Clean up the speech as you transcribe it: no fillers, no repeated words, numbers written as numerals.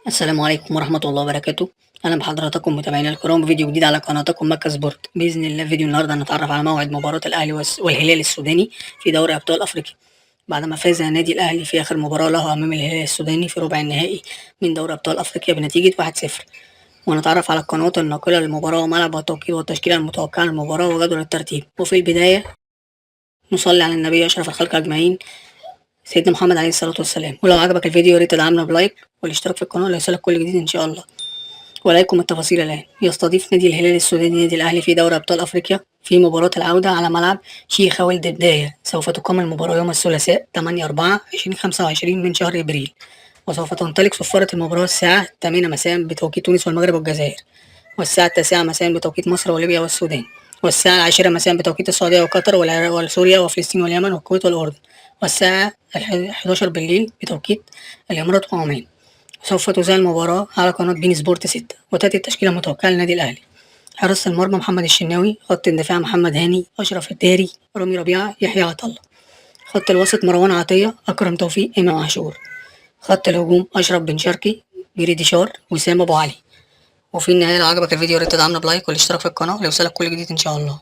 السلام عليكم ورحمة الله وبركاته. أهلا بحضراتكم متابعينا الكرام فيديو جديد على قناتكم مكة سبورت. بإذن الله فيديو النهارده هنتعرف على موعد مباراة الأهلي والهلال السوداني في دوري أبطال أفريقيا بعدما فاز النادي الأهلي في آخر مباراة له أمام الهلال السوداني في ربع النهائي من دوري أبطال أفريقيا بنتيجة 1-0. ونتعرف على القنوات الناقلة للمباراة وملعب والتوقيت والتشكيلة المتوقعة للمباراة وجدول الترتيب. وفي البداية نصلي على النبي أشرف الخلق أجمعين سيدنا محمد عليه الصلاة والسلام. ولو عجبك الفيديو يا ريت تدعمنا بلايك والاشتراك في القناة ليصلك كل جديد إن شاء الله. وإليكم التفاصيل الآن. يستضيف نادي الهلال السوداني نادي الأهلي في دوري أبطال أفريقيا في مباراة العودة على ملعب شيخ ولد بداية. سوف تقام المباراة يوم الثلاثاء 8/4/2025 من شهر إبريل، وسوف تنطلق صفارة المباراة الساعة 8 مساء بتوقيت تونس والمغرب والجزائر، والساعة 9 مساء بتوقيت مصر وليبيا والسودان، والساعة 10 مساء بتوقيت السعودية وقطر والعراق وسوريا وفلسطين واليمن والكويت والأردن، والساعة 11 بالليل بتوقيت الإمارات وعمان. سوف تذاع المباراة على قناة بين سبورت 6. وتأتي التشكيلة المتوقعة للنادي الأهلي: حراسة المرمى محمد الشناوي، خط الدفاع محمد هاني، أشرف الداري، رامي ربيعة، يحيى عطلة، خط الوسط مروان عطية، أكرم توفيق، إمام عاشور، خط الهجوم أشرف بن شرقي، جريدي شار، وسام أبو علي. وفي النهاية لو عجبك الفيديو يا ريت تدعمنا بلايك والاشتراك في القناة ليوصلك كل جديد إن شاء الله.